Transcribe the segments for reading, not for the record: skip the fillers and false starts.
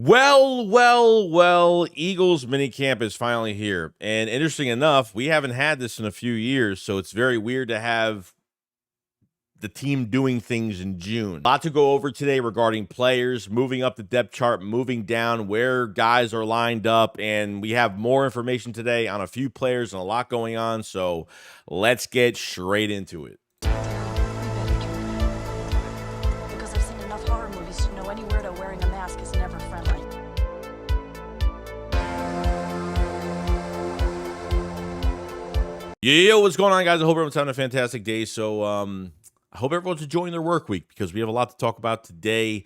Well, Eagles minicamp is finally here. And interesting enough, we haven't had this in a few years, so it's very weird to have the team doing things in June. A lot to go over today regarding players, moving up the depth chart, moving down, where guys are lined up, and we have more information today on a few players and a lot going on, so let's get straight into it. Because I've seen enough horror movies to know any weirdo wearing a mask is never friendly. Yo, what's going on, guys? I hope everyone's having a fantastic day. So, I hope everyone's enjoying their work week because we have a lot to talk about today.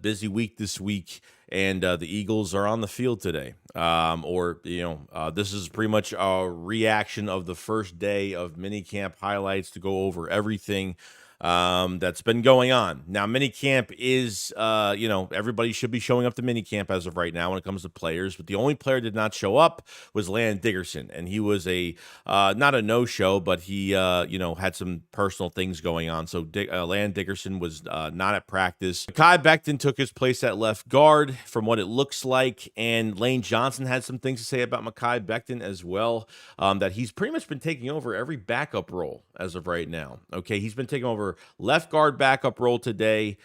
Busy week this week, and the Eagles are on the field today. This is pretty much a reaction of the first day of minicamp highlights to go over everything that's been going on. Now, minicamp is, everybody should be showing up to minicamp as of right now when it comes to players, but the only player did not show up was Landon Dickerson, and he was not a no-show, but he, had some personal things going on, so Landon Dickerson was not at practice. Mekhi Becton took his place at left guard from what it looks like, and Lane Johnson had some things to say about Mekhi Becton as well, that he's pretty much been taking over every backup role as of right now. Okay, he's been taking over left guard backup role today.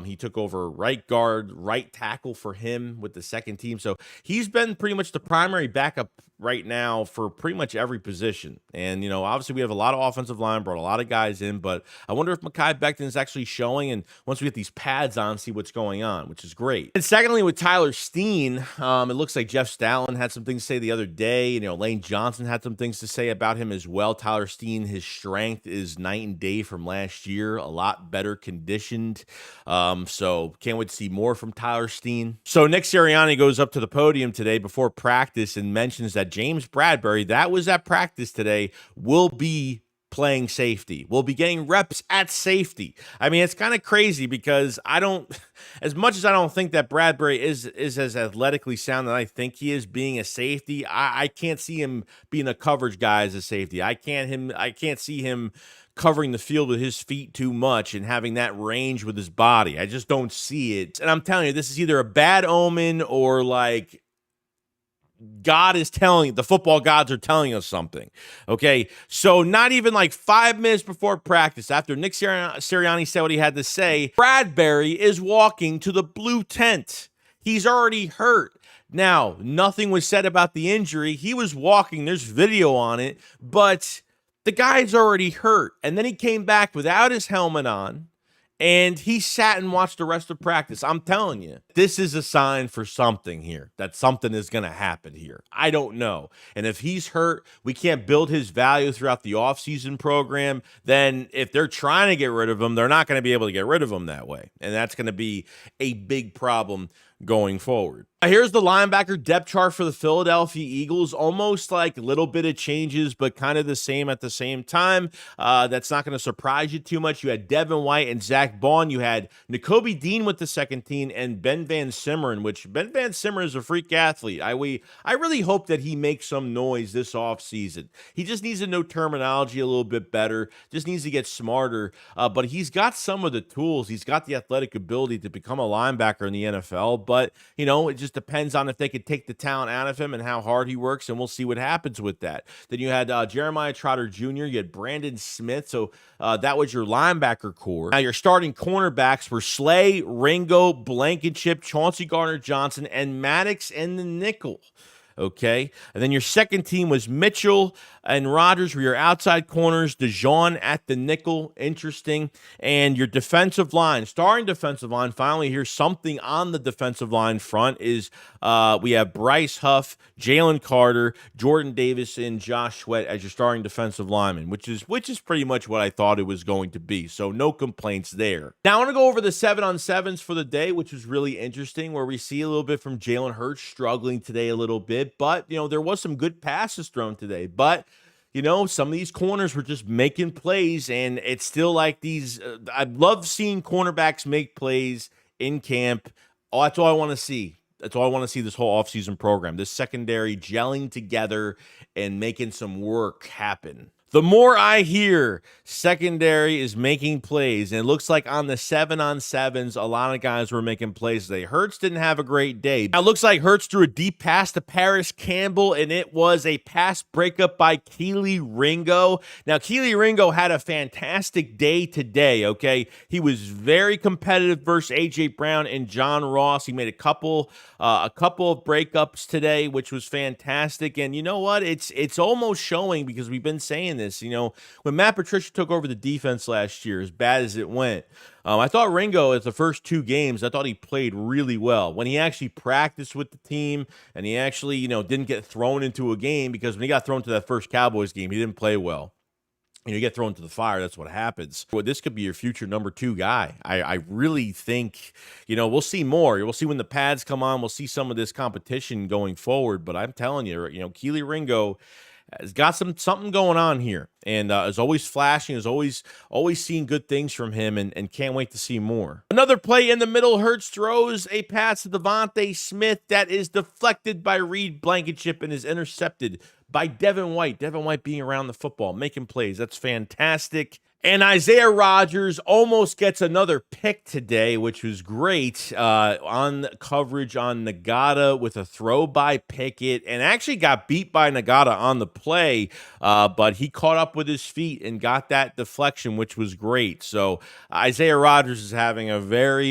He took over right guard, right tackle for him with the second team. So he's been pretty much the primary backup right now for pretty much every position. And, obviously we have a lot of offensive line, brought a lot of guys in, but I wonder if Mekhi Becton is actually showing. And once we get these pads on, see what's going on, which is great. And secondly, with Tyler Steen, it looks like Jeff Stalin had some things to say the other day. Lane Johnson had some things to say about him as well. Tyler Steen, his strength is night and day from last year, a lot better conditioned. So can't wait to see more from Tyler Steen. So Nick Sirianni goes up to the podium today before practice and mentions that James Bradberry, that was at practice today, will be playing safety. We'll be getting reps at safety. I mean, it's kind of crazy because as much as I don't think that Bradberry is as athletically sound that I think he is being a safety, I can't see him being a coverage guy as a safety. I can't see him covering the field with his feet too much and having that range with his body. I just don't see it. And I'm telling you, this is either a bad omen or like the football gods are telling us something. Okay, so not even like 5 minutes before practice, after Nick Sirianni said what he had to say, Bradberry is walking to the blue tent. He's already hurt. Now, nothing was said about the injury. He was walking. There's video on it, but the guy's already hurt. And then he came back without his helmet on, and he sat and watched the rest of practice. I'm telling you, this is a sign for something here, that something is going to happen here. I don't know. And if he's hurt, we can't build his value throughout the offseason program, then if they're trying to get rid of him, they're not going to be able to get rid of him that way. And that's going to be a big problem going forward. Here's the linebacker depth chart for the Philadelphia Eagles. Almost like a little bit of changes, but kind of the same at the same time. That's not going to surprise you too much. You had Devin White and Zach Bond. You had Nakobe Dean with the second team and Ben Van Simmeren, which Ben Van Simmeren is a freak athlete. I really hope that he makes some noise this offseason. He just needs to know terminology a little bit better, just needs to get smarter, but he's got some of the tools. He's got the athletic ability to become a linebacker in the NFL, but, it just depends on if they could take the talent out of him and how hard he works, and we'll see what happens with that. Then you had Jeremiah Trotter Jr., you had Brandon Smith, so that was your linebacker core. Now your starting cornerbacks were Slay, Ringo, Blankenship, Chauncey Gardner-Johnson, and Maddox in the nickel. Okay, and then your second team was Mitchell and Rodgers were your outside corners, DeJean at the nickel, interesting, and your defensive line, starting defensive line, finally here's something on the defensive line front is we have Bryce Huff, Jalen Carter, Jordan Davis, and Josh Sweat as your starting defensive lineman, which is pretty much what I thought it was going to be, so no complaints there. Now I want to go over the 7-on-7s for the day, which was really interesting, where we see a little bit from Jalen Hurts struggling today a little bit, but, there was some good passes thrown today. But, some of these corners were just making plays, and it's still like these I love seeing cornerbacks make plays in camp. Oh, that's all I want to see. That's all I want to see this whole offseason program. This secondary gelling together and making some work happen. The more I hear secondary is making plays, and it looks like on the 7-on-7s, a lot of guys were making plays today. Hurts didn't have a great day. Now, it looks like Hurts threw a deep pass to Paris Campbell, and it was a pass breakup by Kelee Ringo. Now, Kelee Ringo had a fantastic day today, okay? He was very competitive versus A.J. Brown and John Ross. He made a couple of breakups today, which was fantastic. And you know what? It's almost showing, because we've been saying this. You know, when Matt Patricia took over the defense last year, as bad as it went, I thought Ringo, at the first 2 games, I thought he played really well. When he actually practiced with the team and he actually, you know, didn't get thrown into a game, because when he got thrown to that first Cowboys game, he didn't play well. You get thrown to the fire, that's what happens. Well, this could be your future number 2 guy. I really think, you know, we'll see more. We'll see when the pads come on. We'll see some of this competition going forward. But I'm telling you, you know, Kelee Ringo has got something going on here, and is always flashing, is always seeing good things from him, and can't wait to see more. Another play in the middle, Hurts throws a pass to Devontae Smith that is deflected by Reed Blankenship and is intercepted by Devin White. Devin White being around the football, making plays. That's fantastic. And Isiah Rodgers almost gets another pick today, which was great, on coverage on Nagata with a throw by Pickett, and actually got beat by Nagata on the play, but he caught up with his feet and got that deflection, which was great. So Isiah Rodgers is having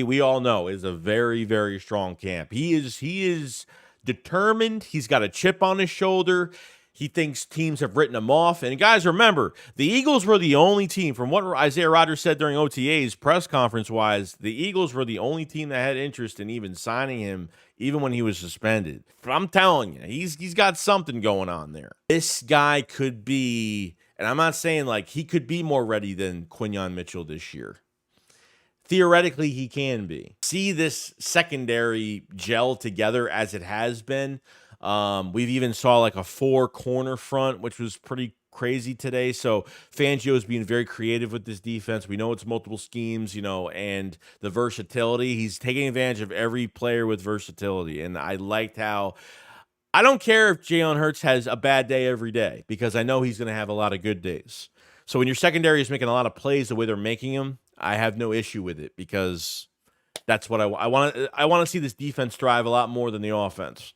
we all know, is a very, very strong camp. He is determined. He's got a chip on his shoulder. He thinks teams have written him off. And guys, remember, the Eagles were the only team, from what Isiah Rodgers said during OTAs, press conference-wise, the Eagles were the only team that had interest in even signing him, even when he was suspended. I'm telling you, he's got something going on there. This guy could be, and I'm not saying like he could be more ready than Quinyon Mitchell this year. Theoretically, he can be. See this secondary gel together as it has been. We've even saw like a 4-corner front, which was pretty crazy today. So Fangio is being very creative with this defense. We know it's multiple schemes, you know, and the versatility. He's taking advantage of every player with versatility. And I liked how, I don't care if Jalen Hurts has a bad day every day, because I know he's going to have a lot of good days. So when your secondary is making a lot of plays the way they're making them, I have no issue with it, because that's what I want to see this defense thrive a lot more than the offense.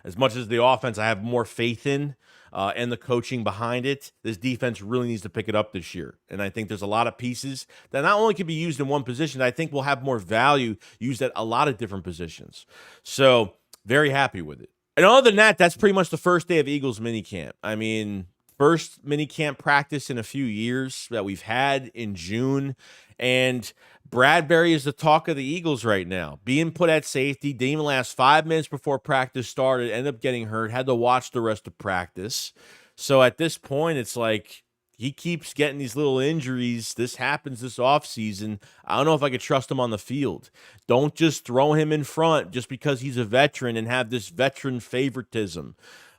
As much as the offense I have more faith in, and the coaching behind it, this defense really needs to pick it up this year. And I think there's a lot of pieces that not only can be used in one position, I think will have more value used at a lot of different positions. So very happy with it. And other than that, that's pretty much the first day of Eagles minicamp. I mean, first minicamp practice in a few years that we've had in June. And Bradberry is the talk of the Eagles right now. Being put at safety, didn't even last 5 minutes before practice started, ended up getting hurt, had to watch the rest of practice. So at this point, it's like he keeps getting these little injuries. This happens this offseason. I don't know if I could trust him on the field. Don't just throw him in front just because he's a veteran and have this veteran favoritism,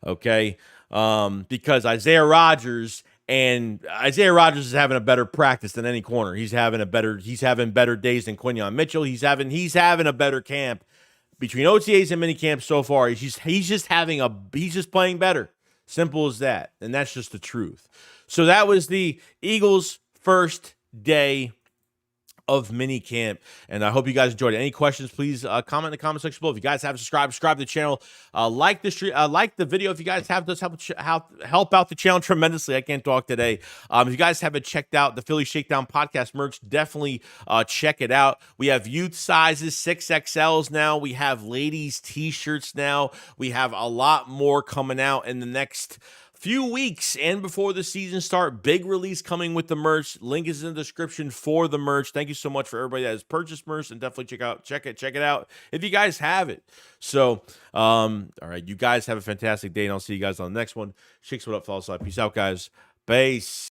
okay? Because Isiah Rodgers is having a better practice than any corner. He's having better days than Quinyon Mitchell. He's having a better camp between OTAs and minicamp so far. He's just playing better. Simple as that. And that's just the truth. So that was the Eagles' first day of minicamp, and I hope you guys enjoyed it. Any questions, please comment in the comment section below. If you guys haven't subscribe to the channel, like the video. If you guys have, does help out the channel tremendously. I can't talk today. If you guys haven't checked out the Philly Shakedown podcast merch, definitely check it out. We have youth sizes, 6XLs now. We have ladies t-shirts now. We have a lot more coming out in the next few weeks and before the season start. Big release coming with the merch. Link is in the description for the merch. Thank you so much for everybody that has purchased merch, and definitely check it out if you guys have it. So all right, you guys have a fantastic day, and I'll see you guys on the next one. Shakes, what up, fellas? Peace out, guys. Peace.